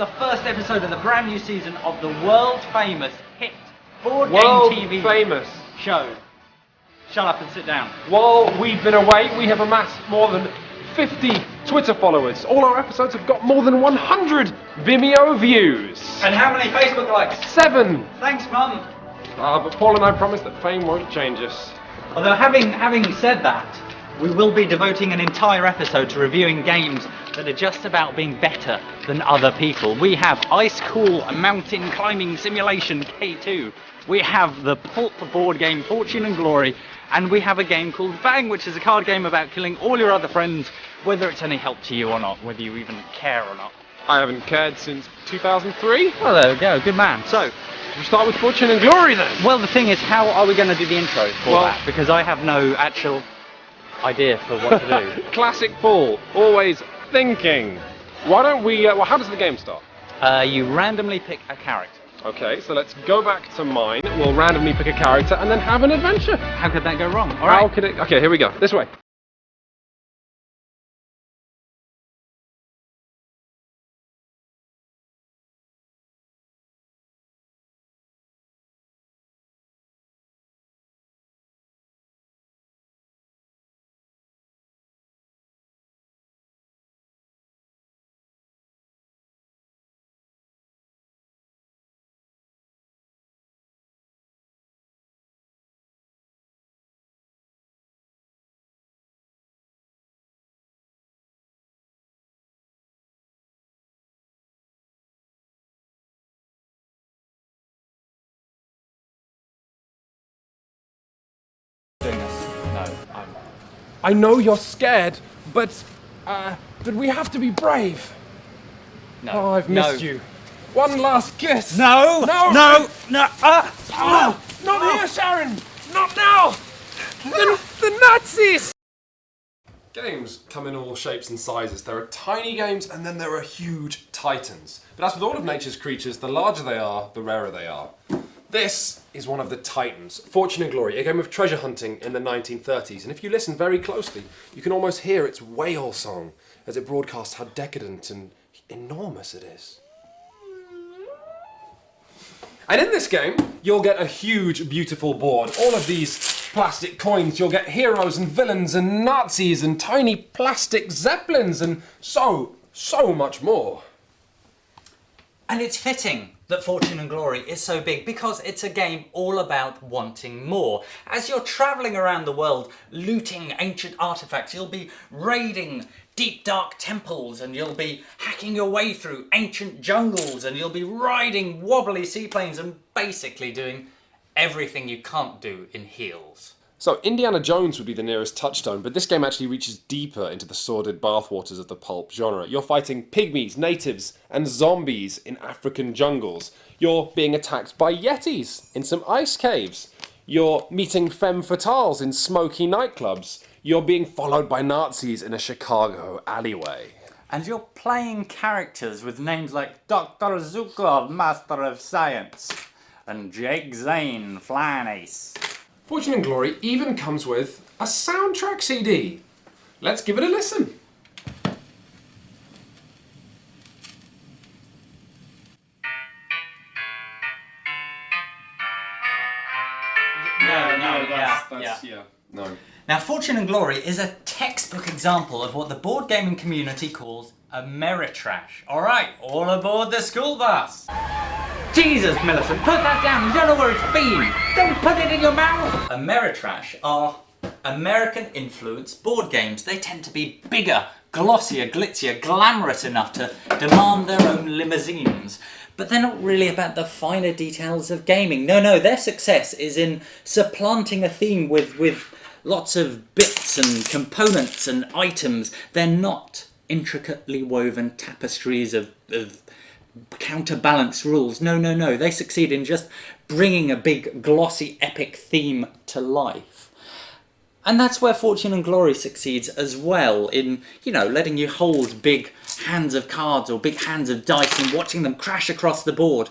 the first episode of the brand new season of the world-famous hit board game TV famous show. Shut up and sit down. While we've been away, we have amassed more than 50 Twitter followers. All our episodes have got more than 100 Vimeo views. And how many Facebook likes? 7. Thanks, Mum. But Paul and I promise that fame won't change us. Although having said that, we will be devoting an entire episode to reviewing games that are just about being better than other people. We have Ice Cool Mountain Climbing Simulation K2. We have the pulp board game Fortune and Glory. And we have a game called Bang, which is a card game about killing all your other friends, whether it's any help to you or not, whether you even care or not. I haven't cared since 2003. Well, there we go, good man. So, we'll start with Fortune and Glory then. Well, the thing is, how are we going to do the intro for that? Because I have no actual idea for what to do. Classic Paul, always thinking. Why don't we, how does the game start? You randomly pick a character. Okay, so let's go back to mine. We'll randomly pick a character and then have an adventure. How could that go wrong? All right. How could it? Okay, here we go. This way. I know you're scared, but we have to be brave. No. Oh, I've missed you. One last kiss. No. No. No. No. Not here, Sharon. Not now. The Nazis. Games come in all shapes and sizes. There are tiny games and then there are huge titans. But as with all of nature's creatures, the larger they are, the rarer they are. This is one of the titans, Fortune and Glory, a game of treasure hunting in the 1930s. And if you listen very closely, you can almost hear its whale song as it broadcasts how decadent and enormous it is. And in this game, you'll get a huge, beautiful board. All of these plastic coins, you'll get heroes and villains and Nazis and tiny plastic zeppelins and so much more. And it's fitting that Fortune and Glory is so big because it's a game all about wanting more. As you're travelling around the world looting ancient artifacts, you'll be raiding deep dark temples and you'll be hacking your way through ancient jungles and you'll be riding wobbly seaplanes and basically doing everything you can't do in heels. So Indiana Jones would be the nearest touchstone, but this game actually reaches deeper into the sordid bathwaters of the pulp genre. You're fighting pygmies, natives, and zombies in African jungles. You're being attacked by yetis in some ice caves. You're meeting femme fatales in smoky nightclubs. You're being followed by Nazis in a Chicago alleyway. And you're playing characters with names like Dr. Zukov, Master of Science, and Jake Zane, Flying Ace. Fortune and Glory even comes with a soundtrack CD. Let's give it a listen. No. Now, Fortune and Glory is a textbook example of what the board gaming community calls Ameritrash. All right, all aboard the school bus. Jesus, Millicent, put that down. You don't know where it's been. Don't put it in your mouth. Ameritrash are American-influenced board games. They tend to be bigger, glossier, glitzier, glamorous enough to demand their own limousines. But they're not really about the finer details of gaming. No, their success is in supplanting a theme with lots of bits and components and items. They're not intricately woven tapestries of counterbalanced rules. No. They succeed in just bringing a big, glossy, epic theme to life. And that's where Fortune and Glory succeeds as well, in, letting you hold big hands of cards or big hands of dice and watching them crash across the board.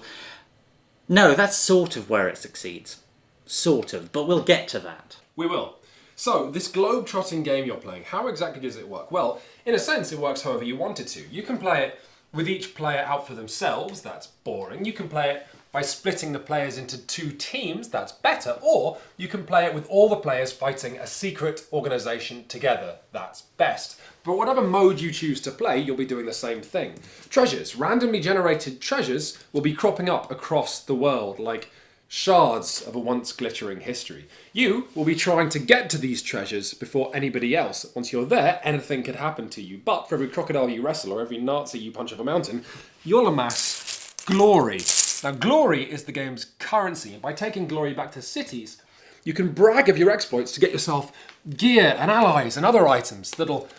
No, that's sort of where it succeeds. Sort of, but we'll get to that. We will. So, this globe-trotting game you're playing, how exactly does it work? Well, in a sense, it works however you want it to. You can play it with each player out for themselves, that's boring. You can play it by splitting the players into 2 teams, that's better. Or you can play it with all the players fighting a secret organisation together, that's best. But whatever mode you choose to play, you'll be doing the same thing. Treasures, randomly generated treasures, will be cropping up across the world like shards of a once glittering history. You will be trying to get to these treasures before anybody else. Once you're there, anything could happen to you. But for every crocodile you wrestle or every Nazi you punch off a mountain, you'll amass glory. Now, glory is the game's currency, and by taking glory back to cities, you can brag of your exploits to get yourself gear and allies and other items that'll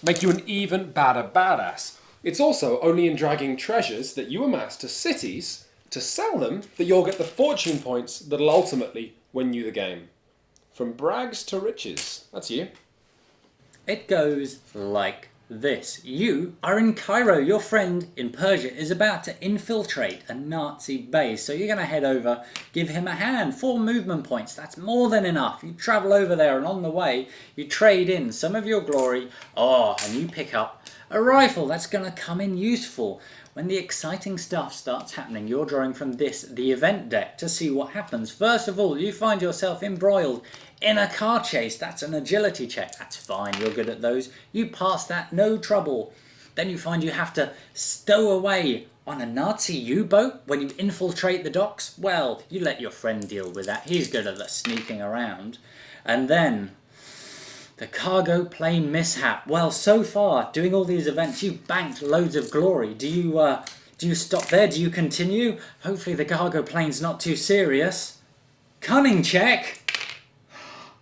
make you an even badder badass. It's also only in dragging treasures that you amass to cities to sell them that you'll get the fortune points that'll ultimately win you the game. From brags to riches. That's you. It goes like this. You are in Cairo. Your friend in Persia is about to infiltrate a Nazi base. So you're going to head over, give him a hand. 4 movement points. That's more than enough. You travel over there and on the way, you trade in some of your glory. And you pick up a rifle. That's going to come in useful. When the exciting stuff starts happening, you're drawing from the event deck to see what happens. First of all, you find yourself embroiled in a car chase. That's an agility check. That's fine, you're good at those. You pass that, no trouble. Then you find you have to stow away on a Nazi U-boat when you infiltrate the docks. Well, you let your friend deal with that. He's good at the sneaking around. And then the cargo plane mishap. Well, so far, doing all these events, you've banked loads of glory. Do you stop there? Do you continue? Hopefully the cargo plane's not too serious. Cunning check.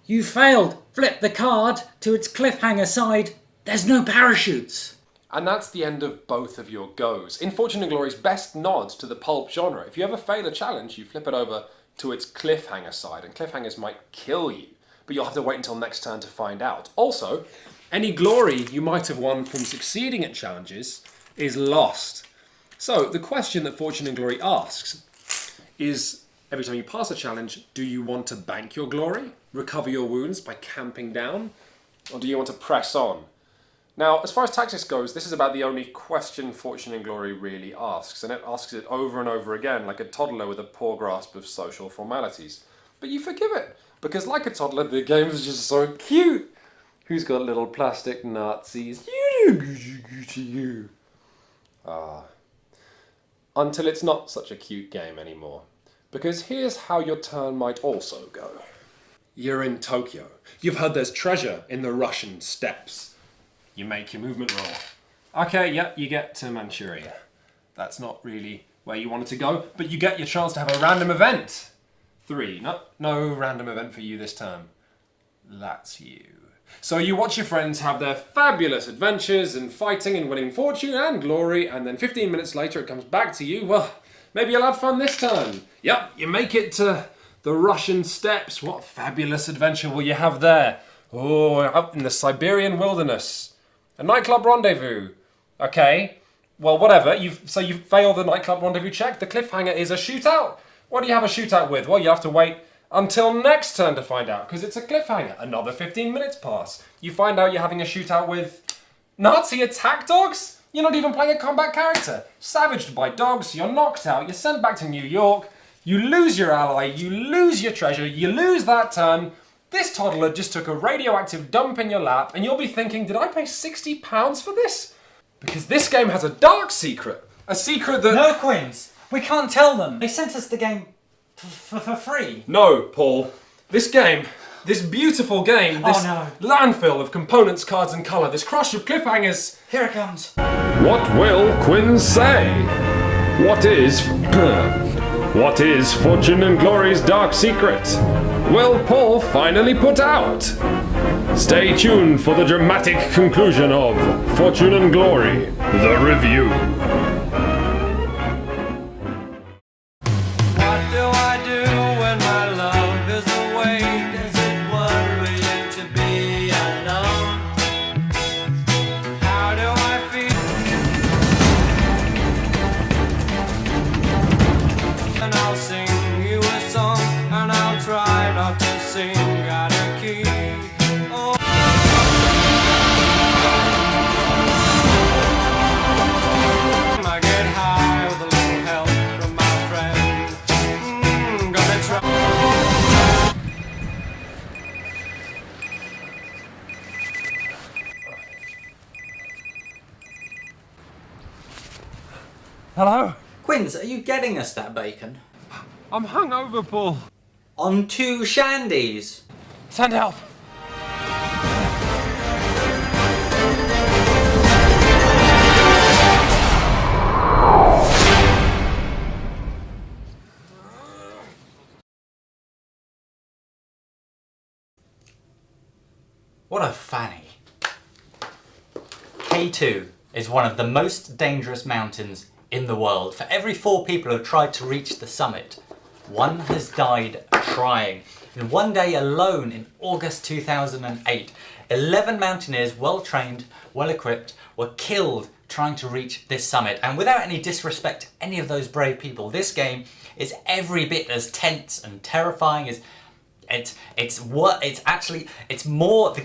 You failed. Flip the card to its cliffhanger side. There's no parachutes. And that's the end of both of your goes. In Fortune and Glory's best nod to the pulp genre, if you ever fail a challenge, you flip it over to its cliffhanger side, and cliffhangers might kill you. But you'll have to wait until next turn to find out. Also, any glory you might have won from succeeding at challenges is lost. So the question that Fortune and Glory asks is, every time you pass a challenge, do you want to bank your glory, recover your wounds by camping down, or do you want to press on? Now, as far as tactics goes, this is about the only question Fortune and Glory really asks, and it asks it over and over again, like a toddler with a poor grasp of social formalities. But you forgive it, because like a toddler, the game is just so cute. Who's got little plastic Nazis? You. Until it's not such a cute game anymore. Because here's how your turn might also go. You're in Tokyo. You've heard there's treasure in the Russian steppes. You make your movement roll. Okay, yeah, you get to Manchuria. That's not really where you wanted to go, but you get your chance to have a random event. 3. No random event for you this turn. That's you. So you watch your friends have their fabulous adventures and fighting and winning fortune and glory, and then 15 minutes later it comes back to you. Well, maybe you'll have fun this turn. Yep, you make it to the Russian steppes. What fabulous adventure will you have there? Oh, out in the Siberian wilderness. A nightclub rendezvous. Okay, well, whatever. So you fail the nightclub rendezvous check. The cliffhanger is a shootout. What do you have a shootout with? Well, you have to wait until next turn to find out, because it's a cliffhanger. Another 15 minutes pass. You find out you're having a shootout with Nazi attack dogs? You're not even playing a combat character. Savaged by dogs, you're knocked out, you're sent back to New York, you lose your ally, you lose your treasure, you lose that turn. This toddler just took a radioactive dump in your lap, and you'll be thinking, did I pay £60 for this? Because this game has a dark secret. A secret that... No, Queens. We can't tell them. They sent us the game for free. No, Paul. This game, this beautiful game, this landfill of components, cards and colour, this crush of cliffhangers. Here it comes. What will Quinn say? What is Fortune and Glory's dark secret? Will Paul finally put out? Stay tuned for the dramatic conclusion of Fortune and Glory, the review. Hello? Quinns, are you getting us that bacon? I'm hungover, Paul. On 2 shandies. Send help. What a fanny. K2 is one of the most dangerous mountains in the world. For every 4 people who have tried to reach the summit, 1 has died trying. In one day alone in August 2008, 11 mountaineers, well trained, well equipped, were killed trying to reach this summit. And without any disrespect to any of those brave people, this game is every bit as tense and terrifying as the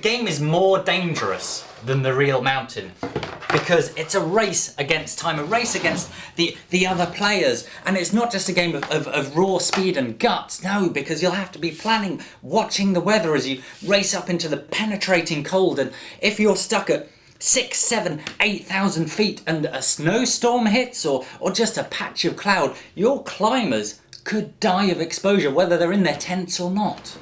game is more dangerous than the real mountain, because it's a race against time, a race against the other players. And it's not just a game of raw speed and guts, no, because you'll have to be planning, watching the weather as you race up into the penetrating cold. And if you're stuck at 6, 7, 8,000 feet and a snowstorm hits or just a patch of cloud, your climbers could die of exposure, whether they're in their tents or not.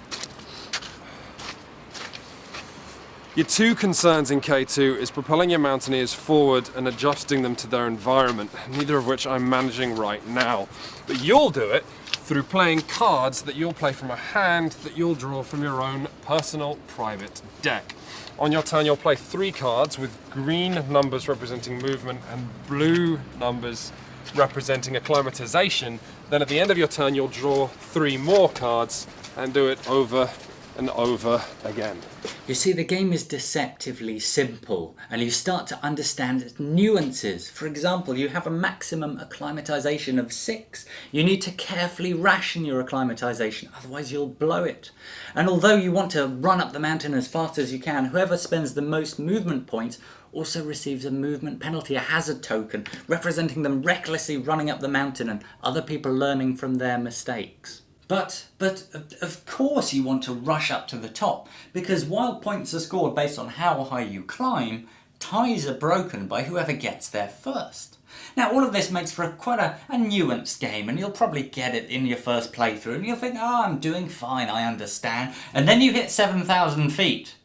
Your 2 concerns in K2 is propelling your mountaineers forward and adjusting them to their environment, neither of which I'm managing right now. But you'll do it through playing cards that you'll play from a hand that you'll draw from your own personal private deck. On your turn, you'll play 3 cards with green numbers representing movement and blue numbers representing acclimatization. Then at the end of your turn, you'll draw 3 more cards and do it over and over again. You see, the game is deceptively simple, and you start to understand its nuances. For example, you have a maximum acclimatization of 6. You need to carefully ration your acclimatization, otherwise you'll blow it. And although you want to run up the mountain as fast as you can, whoever spends the most movement points also receives a movement penalty, a hazard token, representing them recklessly running up the mountain and other people learning from their mistakes. But of course you want to rush up to the top, because while points are scored based on how high you climb, ties are broken by whoever gets there first. Now all of this makes for quite a nuanced game, and you'll probably get it in your first playthrough and you'll think, oh, I'm doing fine, I understand. And then you hit 7,000 feet.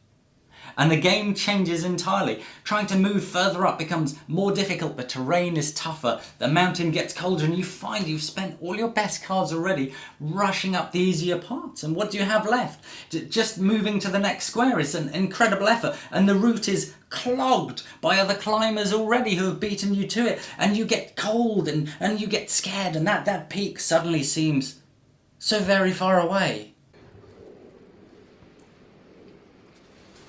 And the game changes entirely. Trying to move further up becomes more difficult, the terrain is tougher, the mountain gets colder, and you find you've spent all your best cards already rushing up the easier parts. And what do you have left? Just moving to the next square is an incredible effort, and the route is clogged by other climbers already who have beaten you to it, and you get cold and you get scared, and that peak suddenly seems so very far away.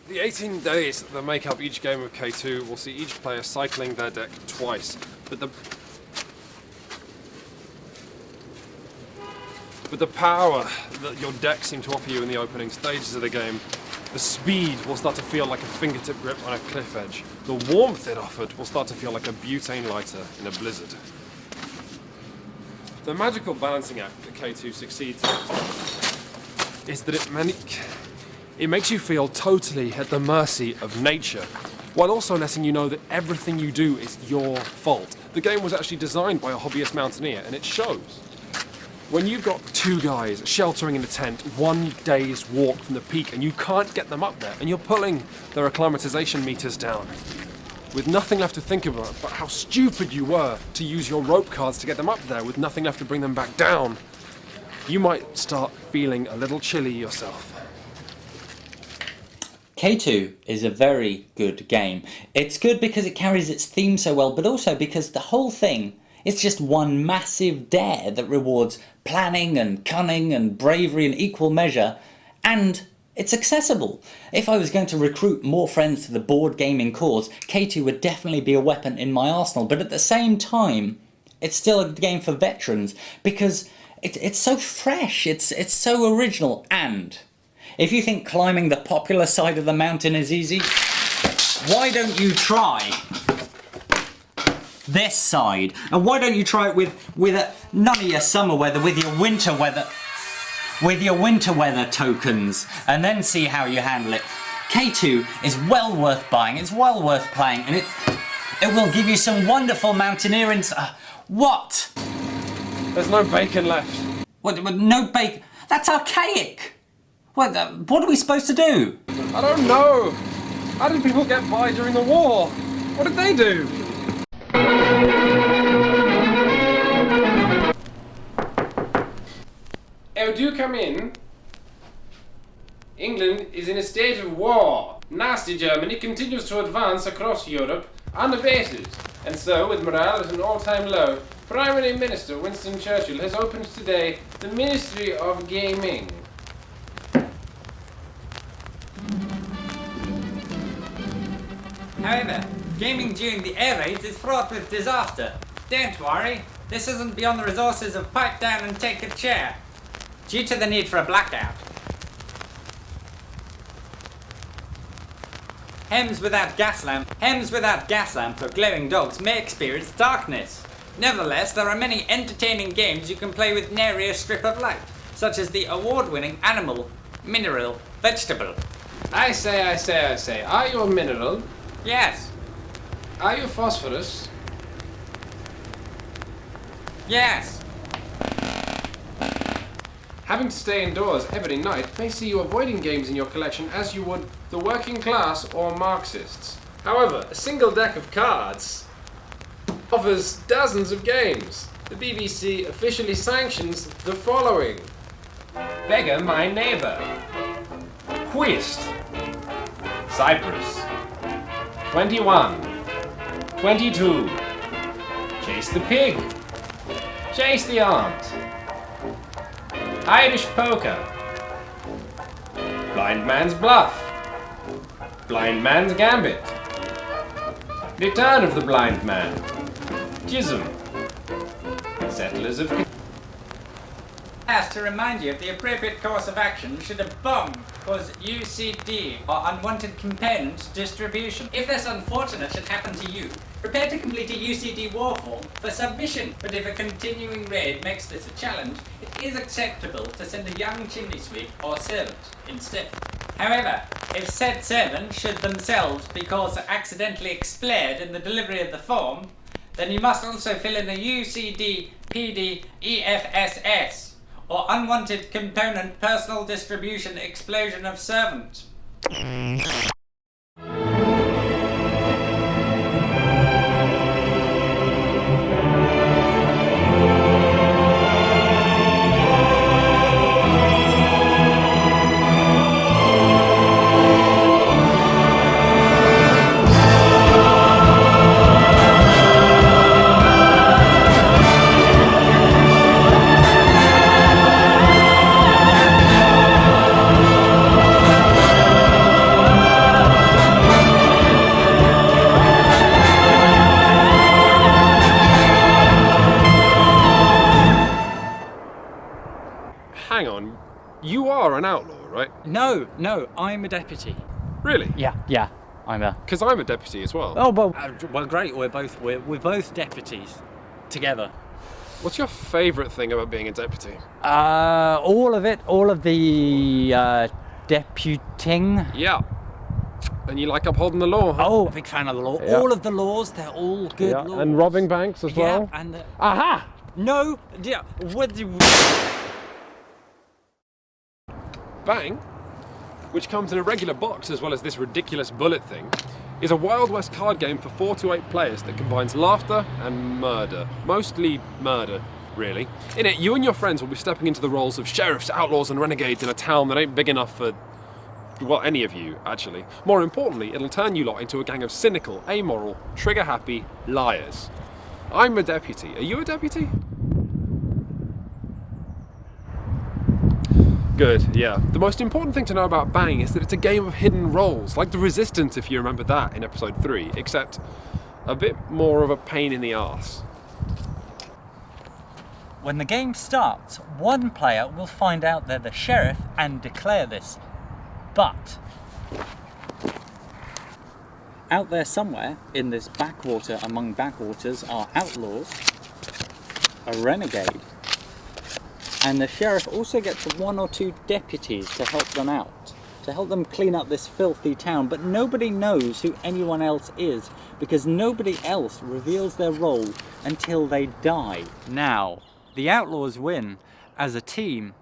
The 18 days that make up each game of K2 will see each player cycling their deck twice, but the power that your deck seems to offer you in the opening stages of the game, the speed will start to feel like a fingertip grip on a cliff edge. The warmth it offered will start to feel like a butane lighter in a blizzard. The magical balancing act that K2 succeeds in is that it makes you feel totally at the mercy of nature, while also letting you know that everything you do is your fault. The game was actually designed by a hobbyist mountaineer, and it shows. When you've got 2 guys sheltering in a tent 1 day's walk from the peak, and you can't get them up there, and you're pulling their acclimatization meters down, with nothing left to think about but how stupid you were to use your rope cards to get them up there with nothing left to bring them back down, you might start feeling a little chilly yourself. K2 is a very good game. It's good because it carries its theme so well, but also because the whole thing is just one massive dare that rewards planning and cunning and bravery in equal measure, and it's accessible. If I was going to recruit more friends to the board gaming cause, K2 would definitely be a weapon in my arsenal, but at the same time, it's still a game for veterans because it's so fresh, it's so original, and if you think climbing the popular side of the mountain is easy, why don't you try this side? And why don't you try it with none of your summer weather, with your winter weather tokens, and then see how you handle it. K2 is well worth buying, it's well worth playing, and it will give you some wonderful mountaineering, What? There's no bacon left. What, no bacon? That's archaic! What are we supposed to do? I don't know. How did people get by during the war? What did they do? Oh, do come in. England is in a state of war. Nasty Germany continues to advance across Europe unabated. And so, with morale at an all-time low, Prime Minister Winston Churchill has opened today the Ministry of Gaming. However, gaming during the air raids is fraught with disaster. Don't worry, this isn't beyond the resources of pipe down and take a chair. Due to the need for a blackout. Hems without gas lamps or glowing dogs may experience darkness. Nevertheless, there are many entertaining games you can play with nary a strip of light, such as the award-winning Animal, Mineral, Vegetable. I say, are you a mineral? Yes. Are you phosphorus? Yes. Having to stay indoors every night may see you avoiding games in your collection as you would the working class or Marxists. However, a single deck of cards offers dozens of games. The BBC officially sanctions the following: Beggar My Neighbour, Whist, Cyprus, 21, 22, Chase the Pig, Chase the Aunt, Irish Poker, Blind Man's Bluff, Blind Man's Gambit, Return of the Blind Man, Jism, Settlers of... Asked to remind you of the appropriate course of action should a bomb cause UCD or unwanted component distribution. If this unfortunate should happen to you, prepare to complete a UCD war form for submission. But if a continuing raid makes this a challenge, it is acceptable to send a young chimney sweep or servant instead. However, if said servant should themselves be caused to accidentally explode in the delivery of the form, then you must also fill in the UCD PD EFSS. Or unwanted component personal distribution explosion of servant. Hang on, you are an outlaw, right? No, I'm a deputy. Really? Yeah, I'm a... Because I'm a deputy as well. Oh, well, great, we're both deputies. Together. What's your favourite thing about being a deputy? All of it, all of the, deputing. Yeah. And you like upholding the law, huh? Oh, big fan of the law. Yeah. All of the laws, they're all good laws. And robbing banks as well? Yeah, and... Aha! No, dear, what do you... Bang, which comes in a regular box as well as this ridiculous bullet thing, is a Wild West card game for 4 to 8 players that combines laughter and murder. Mostly murder, really. In it, you and your friends will be stepping into the roles of sheriffs, outlaws and renegades in a town that ain't big enough for, well, any of you, actually. More importantly, it'll turn you lot into a gang of cynical, amoral, trigger-happy liars. I'm a deputy. Are you a deputy? Good, yeah. The most important thing to know about Bang is that it's a game of hidden roles, like the Resistance if you remember that in episode 3, except a bit more of a pain in the arse. When the game starts, one player will find out they're the sheriff and declare this. But out there somewhere in this backwater among backwaters are outlaws, a renegade, and the sheriff also gets 1 or 2 deputies to help them out, to help them clean up this filthy town, but nobody knows who anyone else is because nobody else reveals their role until they die. Now, the Outlaws win as a team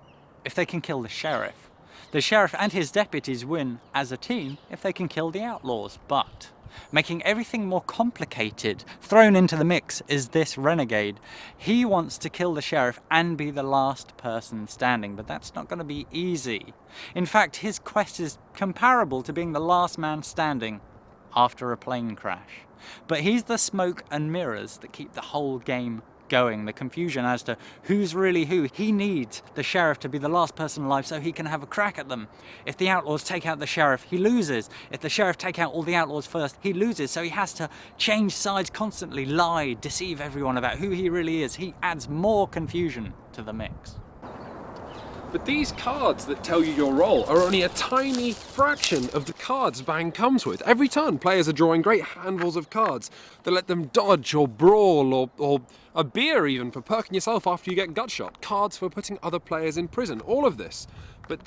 if they can kill the Sheriff. The Sheriff and his deputies win as a team if they can kill the Outlaws, but making everything more complicated, thrown into the mix, is this renegade. He wants to kill the Sheriff and be the last person standing, but that's not going to be easy. In fact, his quest is comparable to being the last man standing after a plane crash. But he's the smoke and mirrors that keep the whole game going, the confusion as to who's really who. He needs the Sheriff to be the last person alive so he can have a crack at them. If the Outlaws take out the Sheriff, he loses. If the Sheriff take out all the Outlaws first, he loses. So he has to change sides constantly, lie, deceive everyone about who he really is. He adds more confusion to the mix. But these cards that tell you your role are only a tiny fraction of the cards Bang comes with. Every turn, players are drawing great handfuls of cards that let them dodge or brawl or a beer even for perking yourself after you get gut shot. Cards for putting other players in prison, all of this. But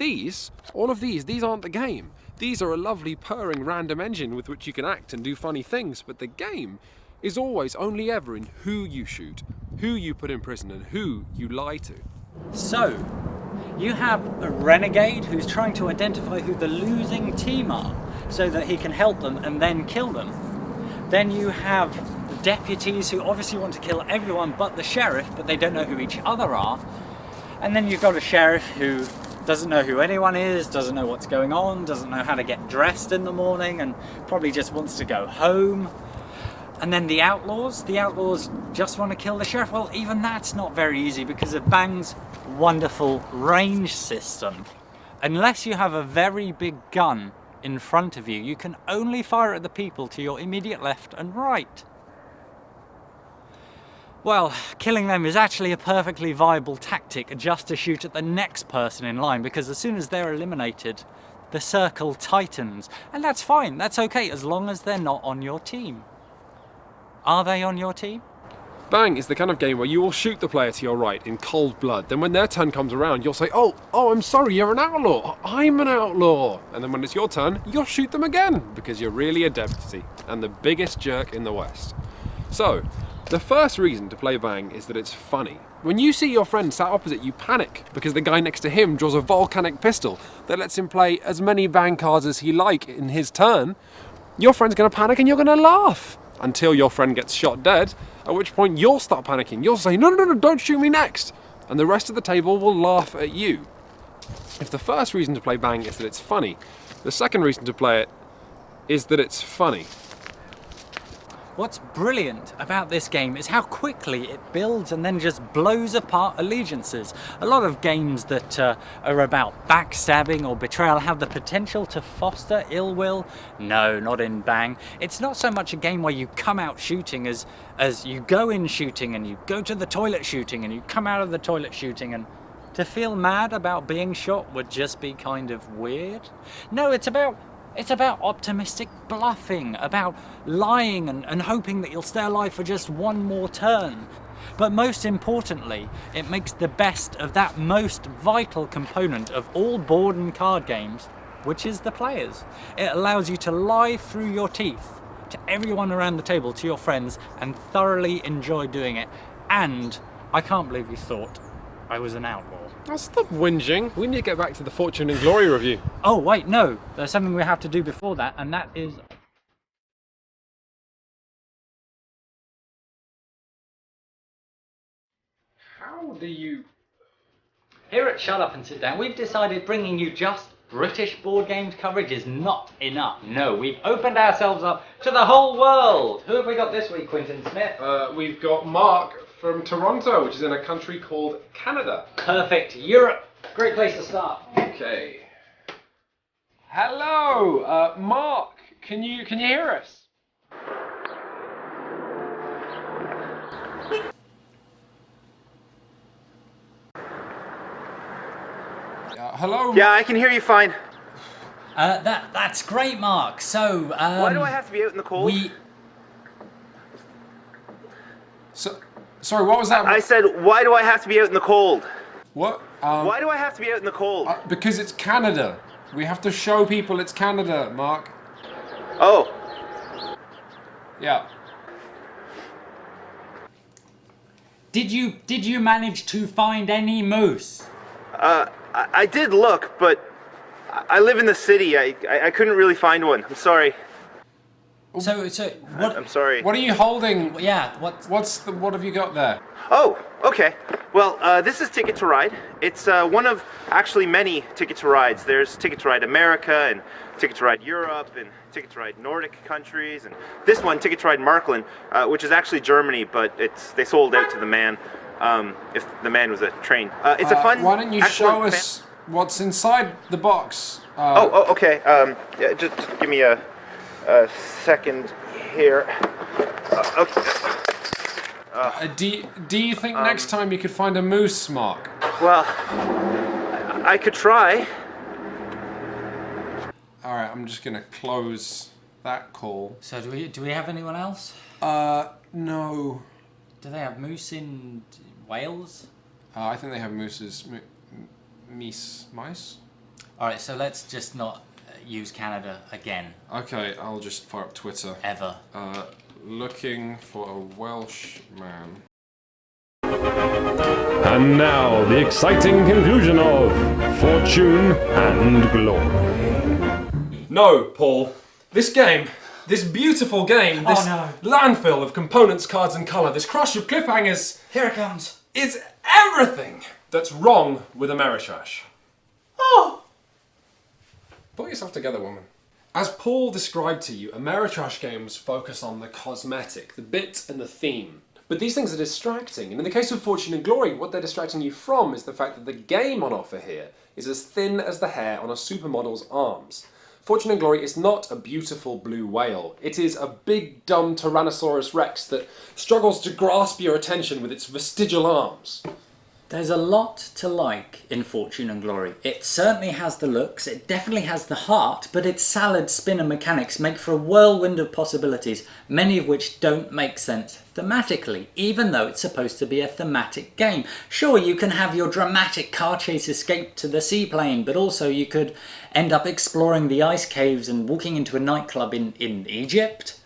all of these aren't the game. These are a lovely purring random engine with which you can act and do funny things, but the game is always only ever in who you shoot, who you put in prison and who you lie to. So, you have a renegade who's trying to identify who the losing team are so that he can help them and then kill them. Then you have the deputies who obviously want to kill everyone but the Sheriff, but they don't know who each other are. And then you've got a Sheriff who doesn't know who anyone is, doesn't know what's going on, doesn't know how to get dressed in the morning, and probably just wants to go home. And then the Outlaws just want to kill the Sheriff. Well, even that's not very easy because of Bang's wonderful range system. Unless you have a very big gun in front of you, you can only fire at the people to your immediate left and right. Well, killing them is actually a perfectly viable tactic just to shoot at the next person in line, because as soon as they're eliminated, the circle tightens. And that's fine, that's okay, as long as they're not on your team. Are they on your team? Bang is the kind of game where you will shoot the player to your right in cold blood. Then when their turn comes around, you'll say, oh, I'm sorry, you're an outlaw. I'm an outlaw. And then when it's your turn, you'll shoot them again because you're really a deputy and the biggest jerk in the West. So, the first reason to play Bang is that it's funny. When you see your friend sat opposite, you panic because the guy next to him draws a volcanic pistol that lets him play as many Bang cards as he like in his turn. Your friend's going to panic and you're going to laugh until your friend gets shot dead, at which point you'll start panicking. You'll say, no, don't shoot me next. And the rest of the table will laugh at you. If the first reason to play Bang is that it's funny, the second reason to play it is that it's funny. What's brilliant about this game is how quickly it builds and then just blows apart allegiances. A lot of games that are about backstabbing or betrayal have the potential to foster ill will. No, not in Bang. It's not so much a game where you come out shooting as you go in shooting and you go to the toilet shooting and you come out of the toilet shooting, and to feel mad about being shot would just be kind of weird. No, it's about optimistic bluffing, about lying and hoping that you'll stay alive for just one more turn. But most importantly, it makes the best of that most vital component of all board and card games, which is the players. It allows you to lie through your teeth to everyone around the table, to your friends, and thoroughly enjoy doing it. And I can't believe you thought I was an outlaw. Oh, stop whinging. We need to get back to the Fortune and Glory review. Oh wait, no. There's something we have to do before that, and that is... How do you... Here at Shut Up and Sit Down, we've decided bringing you just British board games coverage is not enough. No, we've opened ourselves up to the whole world. Who have we got this week, Quinton Smith? We've got Mark from Toronto, which is in a country called Canada. Perfect. Europe. Great place to start. Okay. Hello, Mark. Can you hear us? Hello. Yeah, I can hear you fine. That's great, Mark. So, why do I have to be out in the cold? Sorry, what was that? I said, why do I have to be out in the cold? What? Why do I have to be out in the cold? Because it's Canada. We have to show people it's Canada, Mark. Oh. Yeah. Did you manage to find any moose? I did look, but I live in the city. I couldn't really find one. I'm sorry. So what? I'm sorry. What are you holding? Yeah. What have you got there? Oh, okay. Well, this is Ticket to Ride. It's one of actually many Ticket to Rides. There's Ticket to Ride America and Ticket to Ride Europe and Ticket to Ride Nordic countries, and this one, Ticket to Ride Markland, which is actually Germany, but they sold out to the man. If the man was a train. It's a fun. Why don't you show us what's inside the box? Okay. Yeah, just give me a second here. Okay. Do you think next time you could find a moose, Mark? Well, I could try. All right, I'm just gonna close that call. So do we have anyone else? No. Do they have moose in Wales? I think they have mooses. Mice? Alright, so let's just not use Canada again. Okay, I'll just fire up Twitter. Ever. Looking for a Welsh man. And now, the exciting conclusion of Fortune and Glory. No, Paul. This game, this beautiful game, this landfill of components, cards and colour, this crush of cliffhangers, Here it comes. is everything that's wrong with Ameritrash. Oh! Pull yourself together, woman. As Paul described to you, Ameritrash games focus on the cosmetic, the bit and the theme. But these things are distracting, and in the case of Fortune and Glory, what they're distracting you from is the fact that the game on offer here is as thin as the hair on a supermodel's arms. Fortune and Glory is not a beautiful blue whale. It is a big, dumb Tyrannosaurus Rex that struggles to grasp your attention with its vestigial arms. There's a lot to like in Fortune and Glory. It certainly has the looks, it definitely has the heart, but its salad spinner mechanics make for a whirlwind of possibilities, many of which don't make sense thematically, even though it's supposed to be a thematic game. Sure, you can have your dramatic car chase escape to the seaplane, but also you could end up exploring the ice caves and walking into a nightclub in Egypt.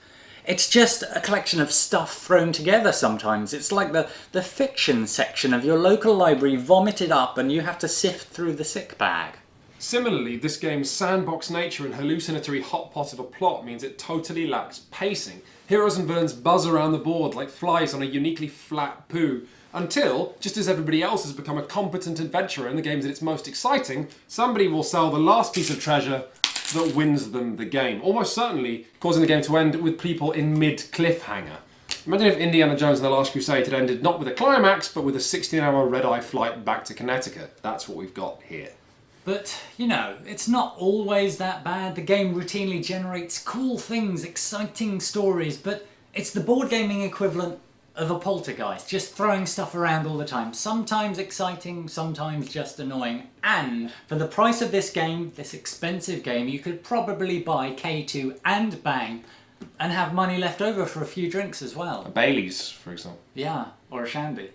It's just a collection of stuff thrown together sometimes. It's like the fiction section of your local library vomited up and you have to sift through the sick bag. Similarly, this game's sandbox nature and hallucinatory hot pot of a plot means it totally lacks pacing. Heroes and villains buzz around the board like flies on a uniquely flat poo, until, just as everybody else has become a competent adventurer in the games at its most exciting, somebody will sell the last piece of treasure that wins them the game, almost certainly causing the game to end with people in mid-cliffhanger. Imagine if Indiana Jones and the Last Crusade had ended not with a climax, but with a 16-hour red-eye flight back to Connecticut. That's what we've got here. But, you know, it's not always that bad. The game routinely generates cool things, exciting stories, but it's the board gaming equivalent of a poltergeist, just throwing stuff around all the time. Sometimes exciting, sometimes just annoying. And for the price of this game, this expensive game, you could probably buy K2 and Bang and have money left over for a few drinks as well. A Bailey's, for example. Yeah, or a shandy.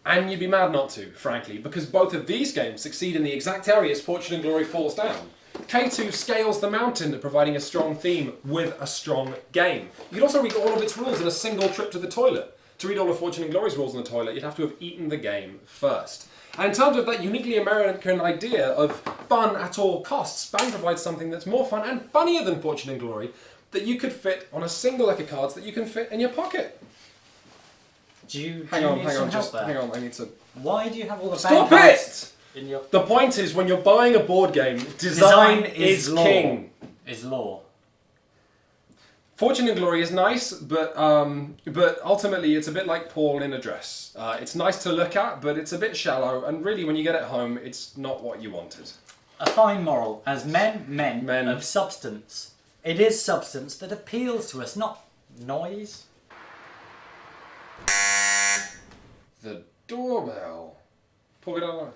And you'd be mad not to, frankly, because both of these games succeed in the exact areas Fortune and Glory falls down. K2 scales the mountain of providing a strong theme with a strong game. You could also read all of its rules in a single trip to the toilet. To read all of Fortune and Glory's rules in the toilet, you'd have to have eaten the game first. And in terms of that uniquely American idea of fun at all costs, Bang provides something that's more fun and funnier than Fortune and Glory that you could fit on a single deck of cards that you can fit in your pocket. Hang on, I need to... Why do you have all the Stop Bang cards in your... The point is, when you're buying a board game, design is law. king. Is law. Fortune and Glory is nice, but ultimately it's a bit like Paul in a dress. It's nice to look at, but it's a bit shallow, and really when you get it home, it's not what you wanted. A fine moral, as men of substance. It is substance that appeals to us, not noise. The doorbell. Paul, get on.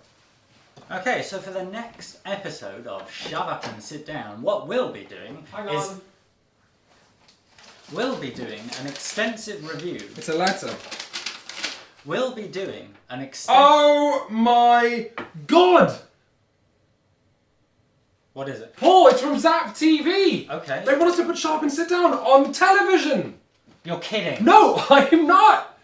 Okay, so for the next episode of Shut Up and Sit Down, what we'll be doing is... We'll be doing an extensive review. It's a letter. We'll be doing an extensive... Oh my god! What is it? Paul, it's from Zap TV! Okay. They want us to put Shut Up and Sit Down on television! You're kidding. No, I'm not!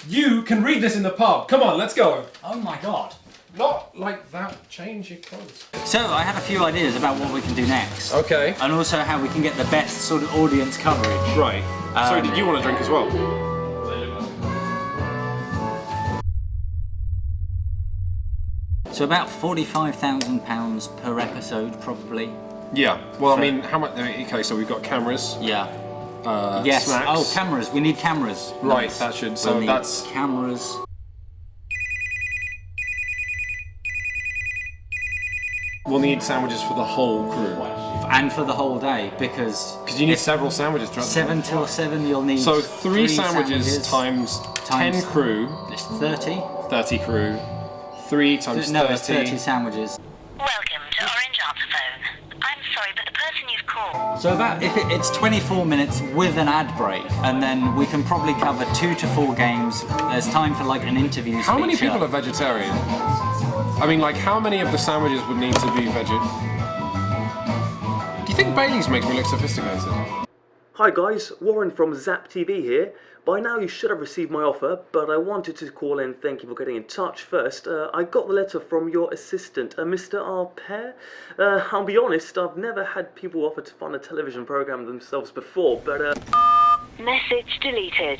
You can read this in the pub. Come on, let's go. Oh my god. Not like that. Change your clothes. So I had a few ideas about what we can do next. Okay. And also how we can get the best sort of audience coverage. Right. So did you want to drink as well? So about £45,000 per episode, probably. Yeah. Well, I mean, how much? Okay, so we've got cameras. Yeah. Yes. Snacks. Oh, cameras. We need cameras. Right. Nice. That should. We'll So need that's cameras. We'll need sandwiches for the whole crew. And for the whole day, because you need several sandwiches. 7 till 7, you'll need. So three sandwiches times 10 crew. It's 30. 30 crew. 3 times No, 30. it's 30 sandwiches. Welcome to Orange Answer Phone. I'm sorry, but the person you've called... So about it's 24 minutes with an ad break, and then we can probably cover 2 to 4 games. There's time for like an interview. How many people are vegetarian? I mean, like, how many of the sandwiches would need to be vegetarian? Do you think Bailey's makes me look sophisticated? Hi guys, Warren from Zap TV here. By now you should have received my offer, but I wanted to call and thank you for getting in touch first. I got the letter from your assistant, Mr. Arpair. I'll be honest, I've never had people offer to fund a television program themselves before, but Message deleted.